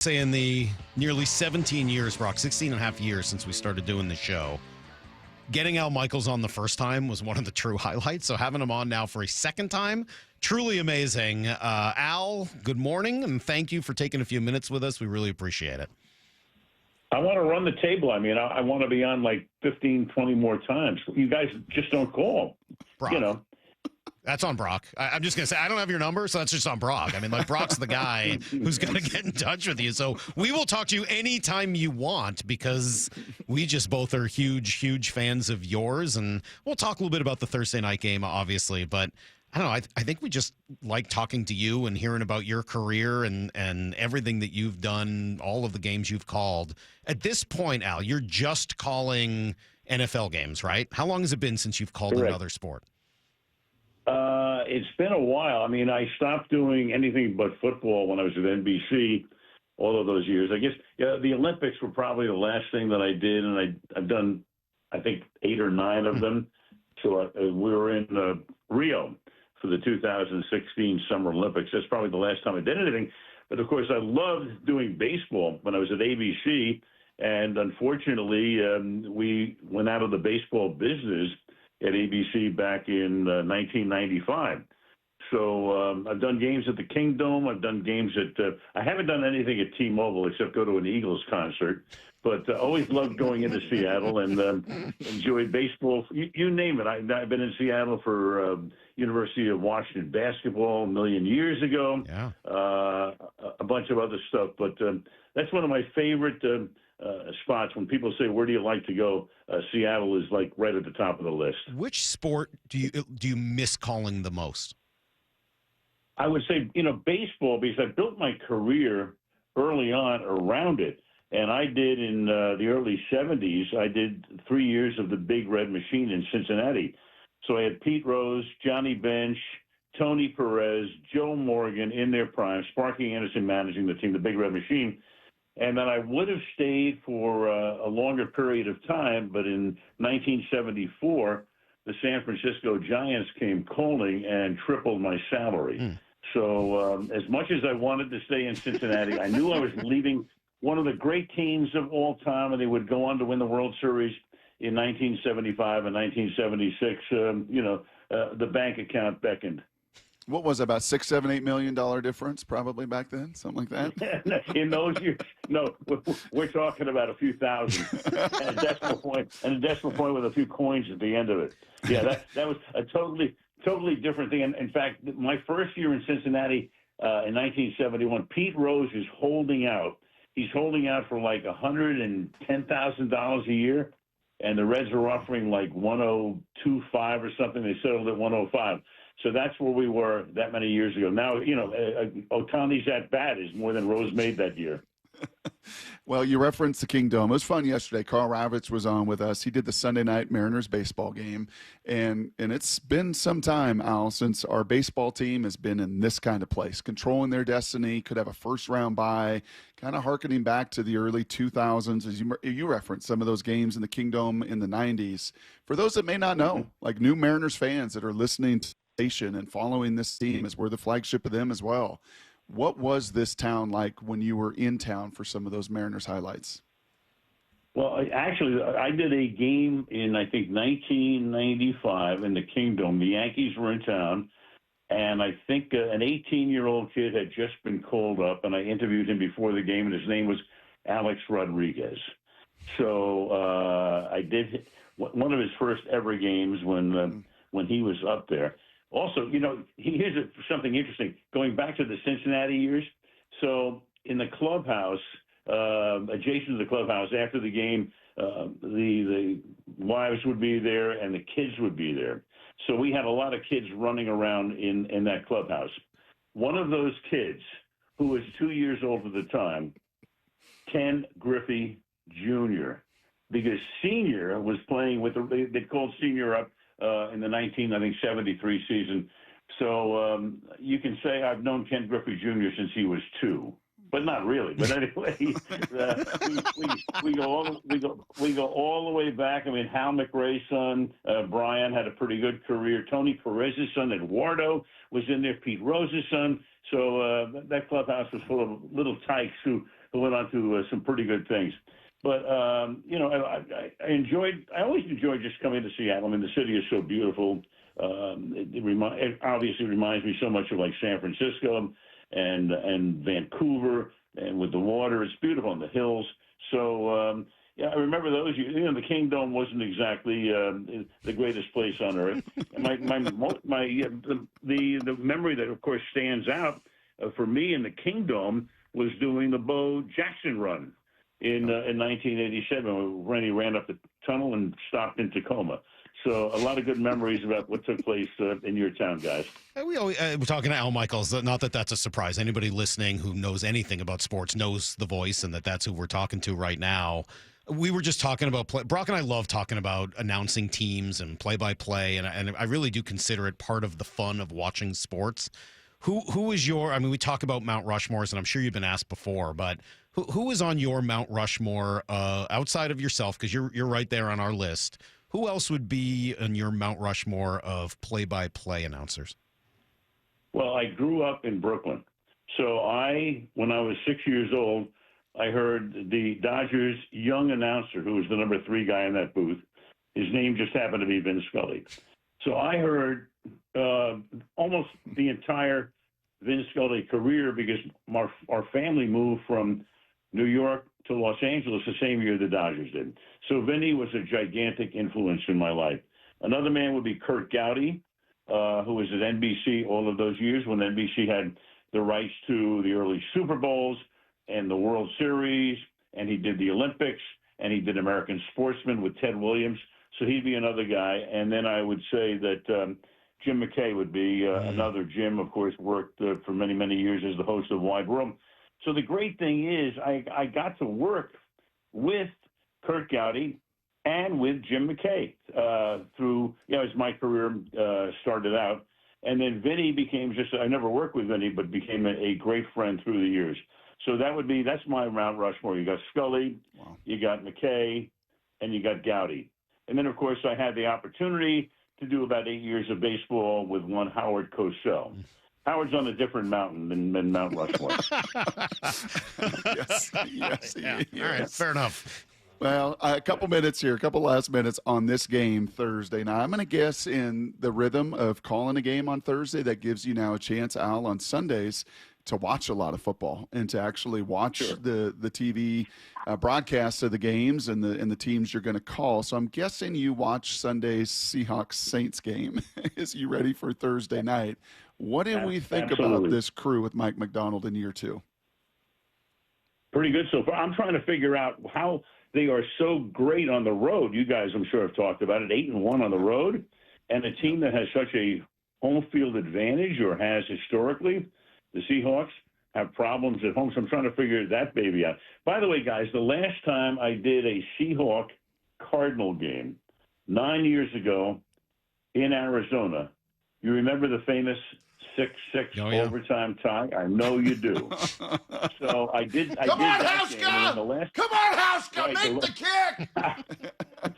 Say in the nearly 17 years, Brock, 16 and a half years since we started doing the show, getting Al Michaels on the first time was one of the true highlights. So having him on now for a second time, truly amazing. Al, good morning, and thank you for taking a few minutes with us. We really appreciate it. I want to run the table. I mean, I want to be on like 15, 20 more times. You guys just don't call. Brock. You know. That's on Brock. I'm just going to say, I don't have your number, so that's just on Brock. I mean, like, Brock's the guy who's going to get in touch with you. So we will talk to you anytime you want because we just both are huge, huge fans of yours. And we'll talk a little bit about the Thursday night game, obviously. But I don't know. I think we just like talking to you and hearing about your career and everything that you've done, all of the games you've called. At this point, Al, you're just calling NFL games, right? How long has it been since you've called another sport? It's been a while. I mean, I stopped doing anything but football when I was at NBC all of those years. I guess the Olympics were probably the last thing that I did, and I've done, I think, 8 or 9 of them. So we were in Rio for the 2016 Summer Olympics. That's probably the last time I did anything. But, of course, I loved doing baseball when I was at ABC, and unfortunately we went out of the baseball business at ABC back in 1995. So I've done games at the Kingdome. I've done games at I haven't done anything at T-Mobile except go to an Eagles concert. But always loved going into Seattle and enjoyed baseball. You name it. I've been in Seattle for University of Washington basketball a million years ago. Yeah. A bunch of other stuff. But that's one of my favorite spots. When people say, where do you like to go? Seattle is like right at the top of the list. Which sport do you miss calling the most? I would say, baseball, because I built my career early on around it. And I did in the early 70s, I did 3 years of the Big Red Machine in Cincinnati. So I had Pete Rose, Johnny Bench, Tony Perez, Joe Morgan in their prime, Sparky Anderson managing the team, the Big Red Machine. And then I would have stayed for a longer period of time, but in 1974, the San Francisco Giants came calling and tripled my salary. So as much as I wanted to stay in Cincinnati, I knew I was leaving one of the great teams of all time, and they would go on to win the World Series in 1975 and 1976. The bank account beckoned. What was it, about $6, $7, $8 million difference probably back then, something like that? In those years, no, we're talking about a few thousand and a decimal point with a few coins at the end of it. Yeah, that was a totally different thing. And in fact, my first year in Cincinnati in 1971, Pete Rose is holding out. He's holding out for like $110,000 a year, and the Reds are offering like 102.5 or something. They settled at 105. So that's where we were that many years ago. Now, Ohtani's at bat is more than Rose made that year. Well, you referenced the Kingdome. It was fun yesterday. Carl Ravitz was on with us. He did the Sunday night Mariners baseball game. And it's been some time, Al, since our baseball team has been in this kind of place, controlling their destiny, could have a first-round bye, kind of hearkening back to the early 2000s, as you referenced, some of those games in the Kingdome in the 90s. For those that may not know, like new Mariners fans that are listening to the station and following this team, as we're the flagship of them as well, what was this town like when you were in town for some of those Mariners highlights? Well, actually, I did a game in, I think, 1995 in the Kingdome. The Yankees were in town, and I think an 18-year-old kid had just been called up, and I interviewed him before the game, and his name was Alex Rodriguez. So I did one of his first ever games when he was up there. Also, here's something interesting. Going back to the Cincinnati years, so in the clubhouse, adjacent to the clubhouse, after the game, the wives would be there and the kids would be there. So we had a lot of kids running around in that clubhouse. One of those kids, who was 2 years old at the time, Ken Griffey Jr., because Senior was playing with they called Senior up in the 1973 season. So you can say I've known Ken Griffey Jr. since he was 2, but not really. But anyway, we go all the way back. I mean, Hal McRae's son, Brian, had a pretty good career. Tony Perez's son, Eduardo, was in there. Pete Rose's son. So that clubhouse was full of little tykes who who went on to some pretty good things. But, I always enjoyed just coming to Seattle. I mean, the city is so beautiful. It obviously reminds me so much of like San Francisco and Vancouver, and with the water, it's beautiful, and the hills. So, I remember those. The Kingdom wasn't exactly the greatest place on earth. And the memory that, of course, stands out for me in the Kingdom was doing the Bo Jackson run in 1987 when he ran up the tunnel and stopped in Tacoma. So a lot of good memories about what took place in your town, guys. We're talking to Al Michaels. Not that that's a surprise. Anybody listening who knows anything about sports knows the voice, and that's who we're talking to right now. We were just talking about Brock and I love talking about announcing teams and play-by-play, and I really do consider it part of the fun of watching sports. Who is your? I mean, we talk about Mount Rushmores, and I'm sure you've been asked before, but who is on your Mount Rushmore outside of yourself? Because you're right there on our list. Who else would be on your Mount Rushmore of play-by-play announcers? Well, I grew up in Brooklyn. So when I was 6 years old, I heard the Dodgers' young announcer, who was the number 3 guy in that booth. His name just happened to be Vin Scully. So I heard almost the entire Vin Scully career because our family moved from New York to Los Angeles the same year the Dodgers did. So Vinny was a gigantic influence in my life. Another man would be Kurt Gowdy, who was at NBC all of those years when NBC had the rights to the early Super Bowls and the World Series, and he did the Olympics, and he did American Sportsman with Ted Williams. So he'd be another guy. And then I would say that Jim McKay would be another. Jim, of course, worked for many, many years as the host of Wide World. So the great thing is I got to work with Kurt Gowdy and with Jim McKay through, as my career started out. And then Vinny became I never worked with Vinny, but became a great friend through the years. So that's my Mount Rushmore. You got Scully, wow. You got McKay, and you got Gowdy. And then, of course, I had the opportunity to do about 8 years of baseball with one Howard Cosell. Howard's on a different mountain than Mount Rushmore. Yes. All right, fair enough. Well, a couple last minutes on this game Thursday. Now, I'm going to guess in the rhythm of calling a game on Thursday, that gives you now a chance, Al, on Sundays to watch a lot of football and to actually watch the TV broadcasts of the games and the teams you're going to call. So I'm guessing you watch Sunday's Seahawks-Saints game. Is you ready for Thursday night? What do we think about this crew with Mike McDonald in year 2? Pretty good so far. I'm trying to figure out how they are so great on the road. You guys, I'm sure, have talked about it. 8-1 on the road, and a team that has such a home field advantage, or has historically. The Seahawks have problems at home, so I'm trying to figure that baby out. By the way, guys, the last time I did a Seahawk-Cardinal game 9 years ago in Arizona, you remember the famous 6-6 overtime tie? I know you do. So I did. Come on, Hauschka! Come on, Hauschka! Make the kick!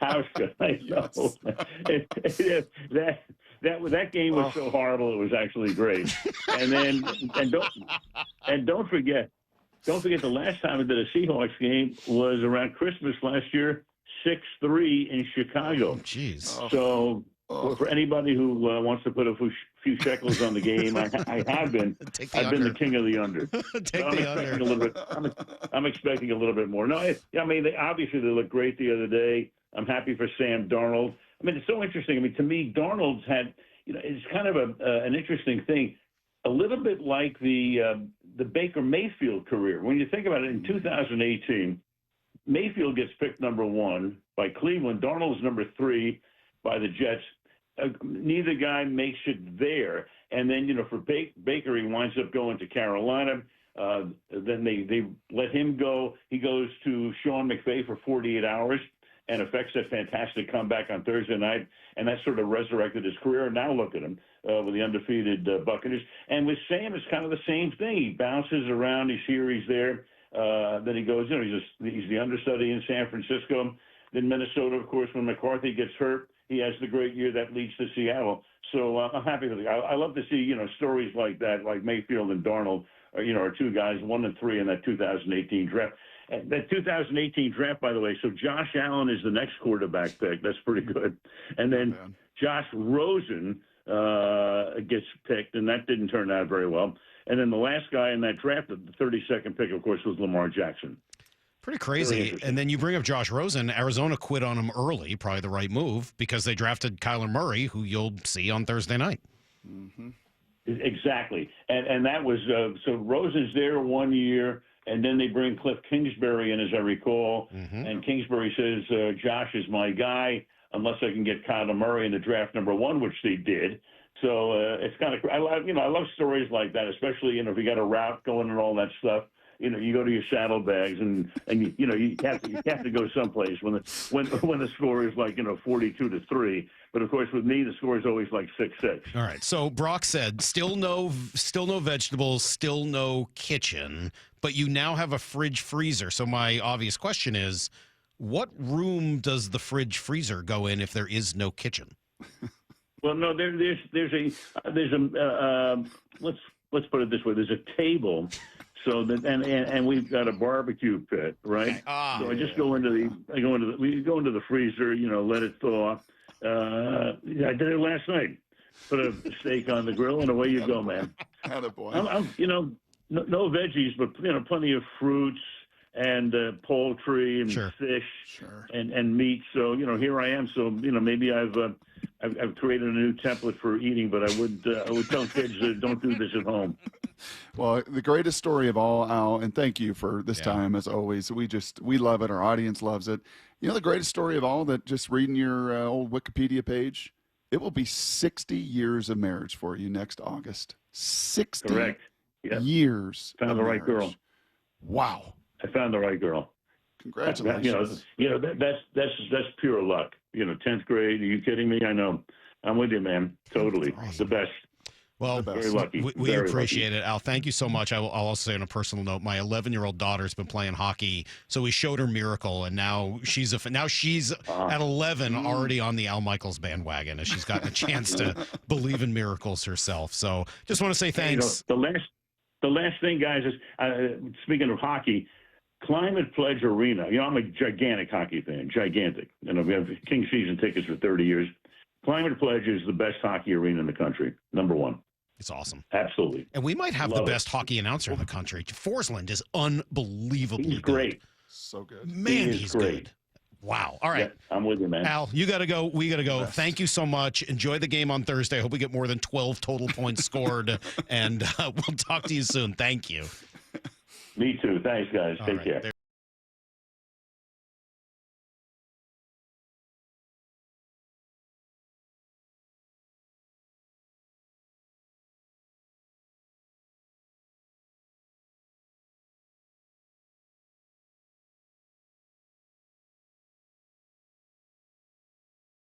Hauschka, I know. That game was so horrible it was actually great. And don't forget the last time I did a Seahawks game was around Christmas last year, 6-3 in Chicago. Jeez. So for anybody who wants to put a few shekels on the game, I have been. I've been the king of the under. Take the under. I'm expecting a little bit more. No, obviously they look great the other day. I'm happy for Sam Darnold. I mean, it's so interesting. I mean, to me, Darnold's had, it's kind of an interesting thing, a little bit like the Baker Mayfield career. When you think about it, in 2018, Mayfield gets picked number 1 by Cleveland. Darnold's number 3 by the Jets. Neither guy makes it there. And then, for Baker, he winds up going to Carolina. Then they let him go. He goes to Sean McVay for 48 hours. And affects that fantastic comeback on Thursday night, and that sort of resurrected his career. Now look at him with the undefeated Buccaneers. And with Sam, it's kind of the same thing. He bounces around. He's here, he's there. Then he goes, he's the understudy in San Francisco. Then Minnesota, of course, when McCarthy gets hurt, he has the great year that leads to Seattle. So I'm happy with it. I love to see, stories like that, like Mayfield and Darnold, are two guys, 1 and 3 in that 2018 draft. That 2018 draft, by the way, so Josh Allen is the next quarterback pick. That's pretty good. And then Josh Rosen gets picked, and that didn't turn out very well. And then the last guy in that draft, the 32nd pick, of course, was Lamar Jackson. Pretty crazy. And then you bring up Josh Rosen. Arizona quit on him early, probably the right move, because they drafted Kyler Murray, who you'll see on Thursday night. Mm-hmm. Exactly. And that was so Rosen's there 1 year. And then they bring Cliff Kingsbury in, as I recall. Mm-hmm. And Kingsbury says, Josh is my guy, unless I can get Kyler Murray in the draft number 1, which they did. So it's kind of, I love stories like that, especially, if you got a route going and all that stuff. You go to your saddlebags and you have to go someplace when the score is like 42-3. But of course, with me, the score is always like 6-6. All right. So Brock said, still no vegetables, still no kitchen, but you now have a fridge freezer. So my obvious question is, what room does the fridge freezer go in if there is no kitchen? Well, no, there's a let's put it this way. There's a table. So that and we've got a barbecue pit, right? So I just go into the freezer, let it thaw. I did it last night. Put a steak on the grill and away you go, man. Attaboy. No veggies, but plenty of fruits and poultry and fish and meat. So here I am. So maybe I've created a new template for eating, but I would tell kids don't do this at home. Well, the greatest story of all, Al, and thank you for this time as always. We love it. Our audience loves it. The greatest story of all, that just reading your old Wikipedia page, it will be 60 years of marriage for you next August. 60 years. Found the right girl. Wow. I found the right girl. Congratulations. That's pure luck. 10th grade. Are you kidding me? I know. I'm with you, man. Totally. The best. Well, very lucky. We appreciate it, Al. Thank you so much. I'll also say on a personal note, my 11-year-old daughter's been playing hockey, so we showed her Miracle, and now she's at 11 already on the Al Michaels bandwagon, as she's gotten a chance to believe in miracles herself. So just want to say thanks. The last thing, guys, is speaking of hockey, Climate Pledge Arena. I'm a gigantic hockey fan, gigantic. We have King season tickets for 30 years. Climate Pledge is the best hockey arena in the country, number 1. It's awesome. Absolutely. And we might have the best hockey announcer in the country. Forsland is unbelievably He's great. Good. So good. Man, he's great. Wow. All right. Yeah, I'm with you, man. Al, you got to go. We got to go. Thank you so much. Enjoy the game on Thursday. I hope we get more than 12 total points scored. And we'll talk to you soon. Thank you. Me too. Thanks, guys. Take care.